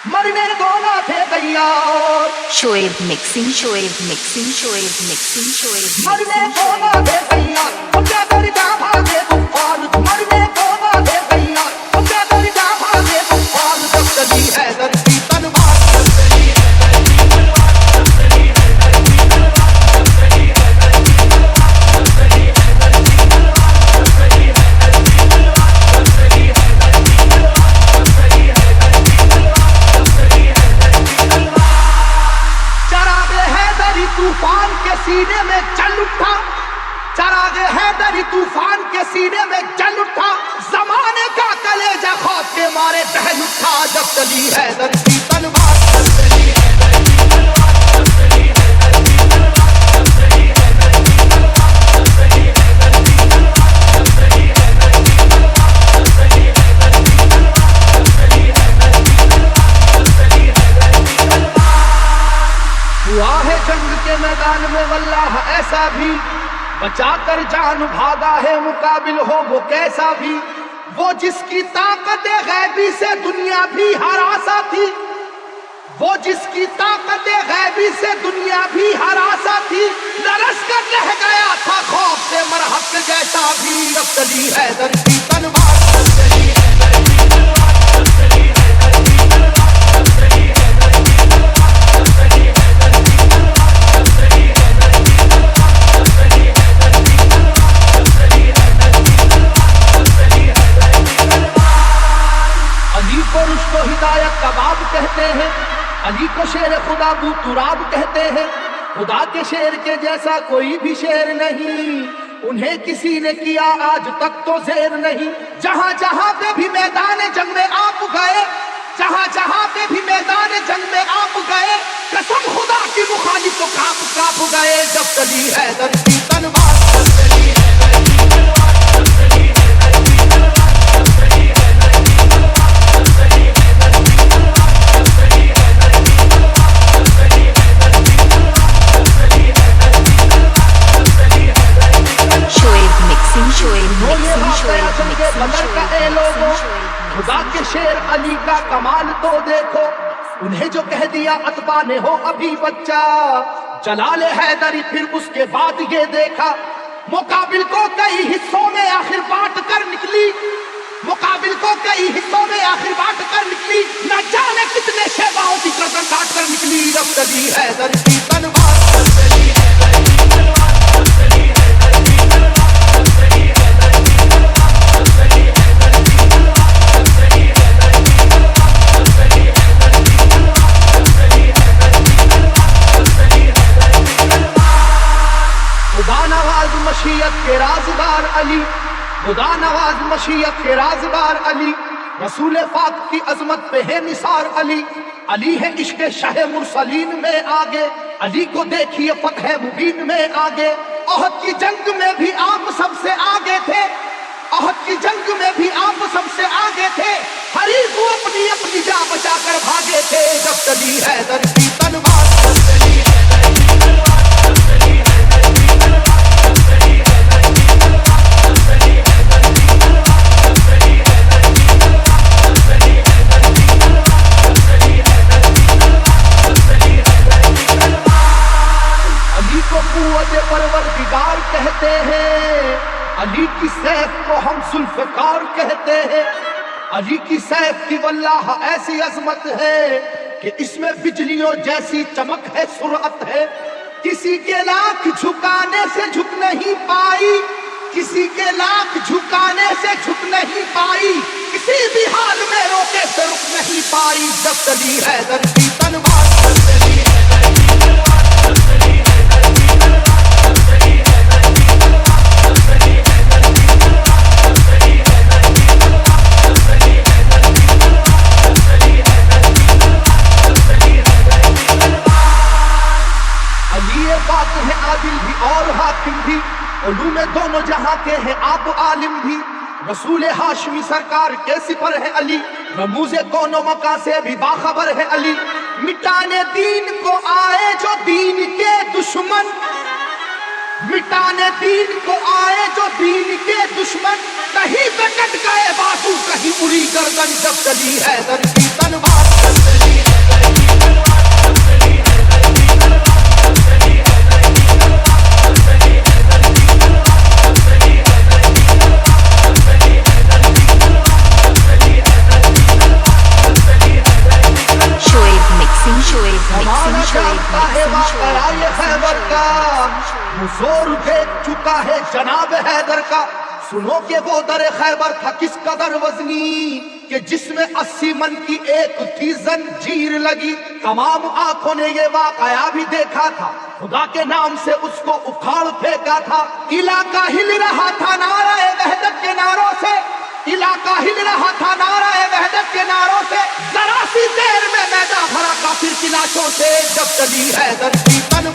मरने दोनों थे तैयार। Shoaib mixing, Shoaib mixing, Shoaib mixing, Shoaib मरने मिक्सिंग, दोनों थे तैयार, तो क्या कर जा भागे तूफान। मरने दोनों थे तैयार, तो क्या कर जा भागे तूफान। जब चली है धरती तलवार, तूफान के सीने में चल उठा, चरागे हैदरी तूफान के सीने में चल उठा। जमाने का कलेजा खौफ के मारे दहल उठा। जब चली हैदर की तलवार, हुआ है जंग के मैदान में वल्लाह ऐसा भी, बचा कर जान भागा है मुकाबिल हो वो कैसा भी। वो जिसकी ताकत गैबी से दुनिया भी हरासा थी, वो जिसकी ताकत गैबी से दुनिया भी हरासा थी। लरस कर रह गया था खौफ से मरहक जैसा भी। अब चली है धरती तलवार, को हिदायत कबाब कहते हैं, अली को शेर खुदा बू तुराब कहते हैं। खुदा के शेर के जैसा कोई भी शेर नहीं, उन्हें किसी ने किया आज तक तो शेर नहीं। जहां जहां पे भी मैदान जंग में आप गए, जहां जहां पे भी मैदान जंग में आप गए, कसम खुदा की मुखालिफ तो कांप कांप गए। जब चली है धरती तलवार, खुदा के शेर अली का कमाल तो देखो। उन्हें जो कह दिया अतबा ने हो अभी बच्चा, जलाल हैदरी फिर उसके बाद ये देखा। मुकाबिल को कई हिस्सों में आखिर बांट कर निकली, मुकाबिल को कई हिस्सों में आखिर बांट कर निकली। न जाने कितने शहबाओं की गर्दन काट कर निकली। रब चली हैदर की तलवार, खुदा नवाज मशीयत के राज़दार अली, खुदा नवाज मशीयत के राज़दार अली। रसूल पाक की अजमत पे है निसार अली। अली है इश्क शाह मुरसलीन में आगे, अली को देखिए फतह मुबीन में आगे। ओहद की जंग में भी आप सबसे आगे थे, ओहद की जंग में भी आप सबसे आगे थे। हरीफ को अपनी अपनी जान बचाकर भागे थे। जब चली है धरती तलवार, परवरदिगार कहते हैं, अली की सैफ को हम जुल्फ़कार कहते हैं। अली की सैफ की वल्लाह ऐसी अजमत है कि इसमें बिजलियों जैसी चमक है, सुरअत है। किसी के लाख झुकाने से झुक नहीं पाई, किसी के लाख झुकाने से झुक नहीं पाई। किसी भी हाल में रोके से रुक नहीं पाई। जब चली है धरती तलवार, आदिल भी और हाकिम भी, उलूम में दोनों जहां के हैं आप आलिम भी। रसूल हाशमी सरकार के सिपर है अली, रमूज़े दोनों मका से भी बाखबर है अली। मिटाने दीन को आए जो दीन के दुश्मन, मिटाने दीन को आए जो दीन के दुश्मन। कहीं पे कट गए बाजू, कहीं उड़ी गर्दन। जब चली है धरती तलवार, वो जोर देख चुका है जनाब हैदर का, सुनो कि वो दर खैबर था किस कदर वजनी, कि जिसमें 80 मन की एक थी जंजीर लगी। तमाम आंखों ने ये वाकया भी देखा था, खुदा के नाम से उसको उखाड़ फेंका था। इलाका हिल रहा था नाराए वहदत के नारों से, इलाका हिल रहा था नाराए वहदत के नारों से। जरा सी देर में मैदान भरा काफिर की लाशों से, जब चली हैदर की तन